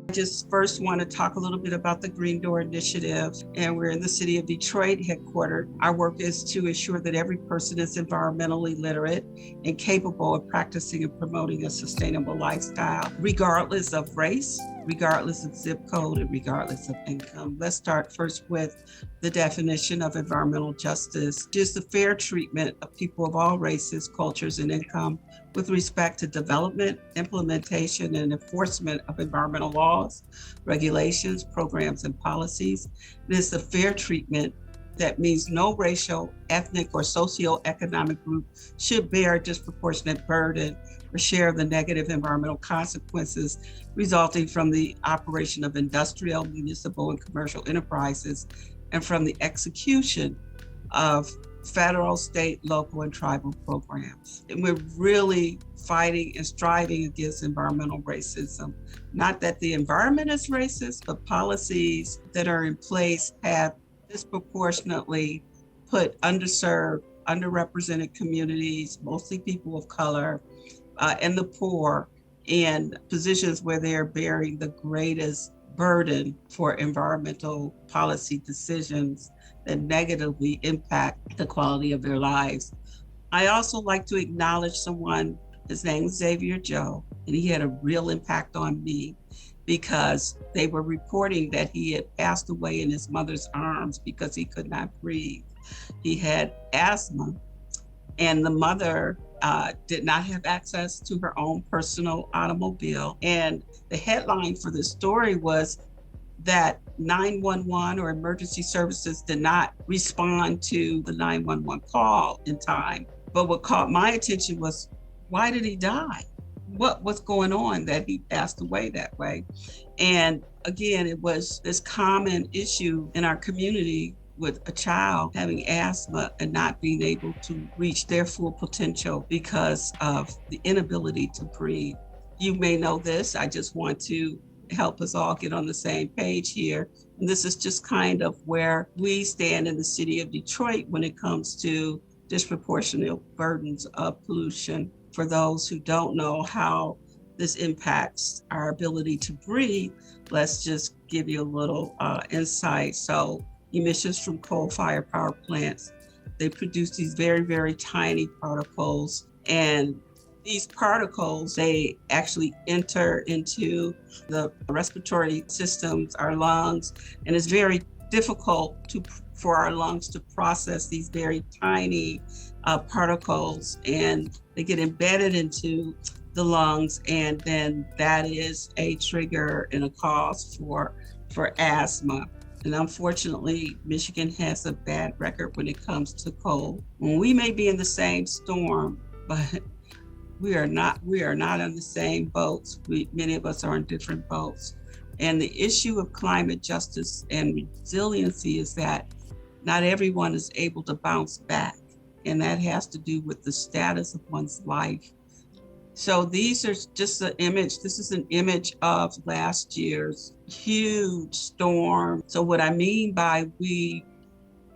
I just first want to talk a little bit about the Green Door Initiative, and we're in the city of Detroit headquartered. Our work is to ensure that every person is environmentally literate and capable of practicing and promoting a sustainable lifestyle, regardless of race, regardless of zip code, and regardless of income. Let's start first with the definition of environmental justice, just the fair treatment of people of all races, cultures, and income with respect to development, implementation, and enforcement of environmental laws, regulations, programs, and policies. It is the fair treatment that means no racial, ethnic, or socioeconomic group should bear a disproportionate burden or share the negative environmental consequences resulting from the operation of industrial, municipal, and commercial enterprises, and from the execution of federal, state, local, and tribal programs. And we're really fighting and striving against environmental racism. Not that the environment is racist, but policies that are in place have disproportionately put underserved, underrepresented communities, mostly people of color, and the poor in positions where they're bearing the greatest burden for environmental policy decisions that negatively impact the quality of their lives. I also like to acknowledge someone, his name is Xavier Joe, and he had a real impact on me because they were reporting that he had passed away in his mother's arms because he could not breathe. He had asthma, and the mother did not have access to her own personal automobile. And the headline for the story was that 911 or emergency services did not respond to the 911 call in time. But what caught my attention was, why did he die? What's going on that he passed away that way? And again, it was this common issue in our community with a child having asthma and not being able to reach their full potential because of the inability to breathe. You may know this. I just want to help us all get on the same page here. And this is just kind of where we stand in the city of Detroit when it comes to disproportionate burdens of pollution. For those who don't know how this impacts our ability to breathe, let's just give you a little insight. So emissions from coal-fired power plants, they produce these very, very tiny particles, and these particles, they actually enter into the respiratory systems, our lungs, and it's very difficult for our lungs to process these very tiny particles, and they get embedded into the lungs, and then that is a trigger and a cause for asthma. And unfortunately, Michigan has a bad record when it comes to coal. When we may be in the same storm, but we are not on the same boats. Many of us are on different boats. And the issue of climate justice and resiliency is that not everyone is able to bounce back. And that has to do with the status of one's life. So these are just an image. This is an image of last year's huge storm. So what I mean by we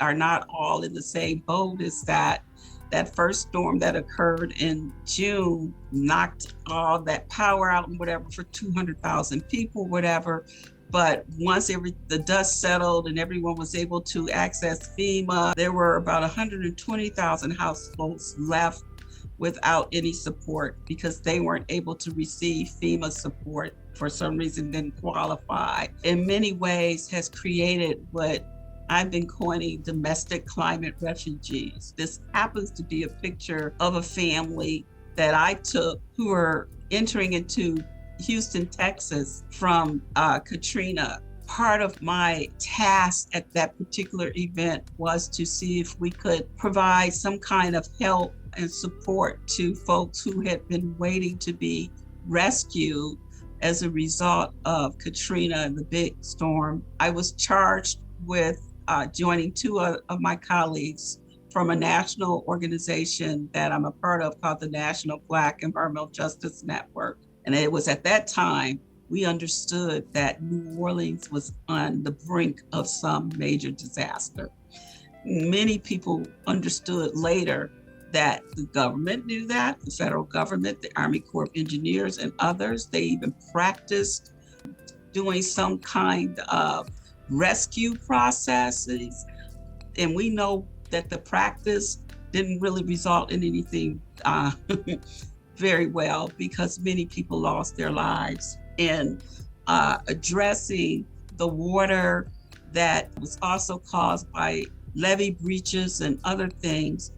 are not all in the same boat is that first storm that occurred in June knocked all that power out and whatever for 200,000 people, whatever. But once the dust settled and everyone was able to access FEMA, there were about 120,000 households left without any support because they weren't able to receive FEMA support, for some reason didn't qualify. In many ways has created what I've been coining domestic climate refugees. This happens to be a picture of a family that I took who were entering into Houston, Texas from Katrina. Part of my task at that particular event was to see if we could provide some kind of help and support to folks who had been waiting to be rescued as a result of Katrina and the big storm. I was charged with joining two of my colleagues from a national organization that I'm a part of called the National Black Environmental Justice Network. And it was at that time we understood that New Orleans was on the brink of some major disaster. Many people understood later that the government knew that, the federal government, the Army Corps of Engineers and others. They even practiced doing some kind of rescue processes. And we know that the practice didn't really result in anything very well, because many people lost their lives. And addressing the water that was also caused by levee breaches and other things.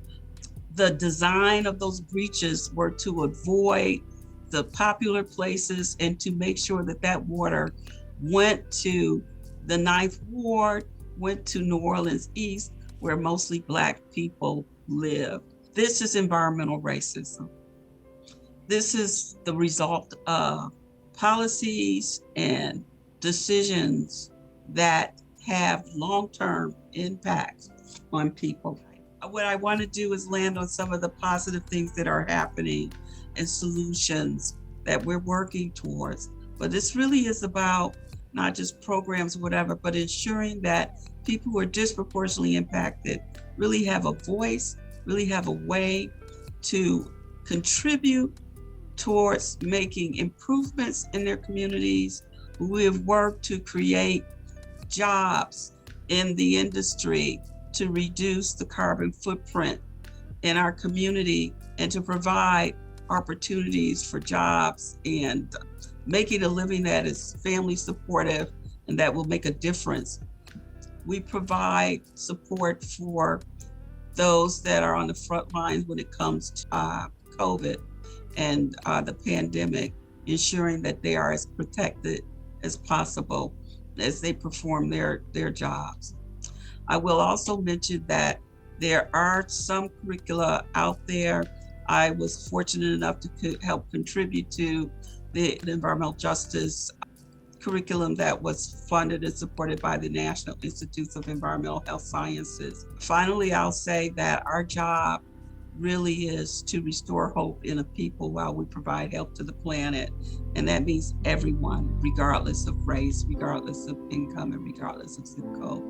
The design of those breaches were to avoid the popular places and to make sure that that water went to the Ninth Ward, went to New Orleans East, where mostly Black people live. This is environmental racism. This is the result of policies and decisions that have long-term impacts on people. What I want to do is land on some of the positive things that are happening and solutions that we're working towards. But this really is about not just programs or whatever, but ensuring that people who are disproportionately impacted really have a voice, really have a way to contribute towards making improvements in their communities. We have worked to create jobs in the industry to reduce the carbon footprint in our community and to provide opportunities for jobs and making a living that is family supportive and that will make a difference. We provide support for those that are on the front lines when it comes to COVID and the pandemic, ensuring that they are as protected as possible as they perform their jobs. I will also mention that there are some curricula out there. I was fortunate enough to help contribute to the environmental justice curriculum that was funded and supported by the National Institutes of Environmental Health Sciences. Finally, I'll say that our job really is to restore hope in a people while we provide help to the planet. And that means everyone, regardless of race, regardless of income, and regardless of zip code.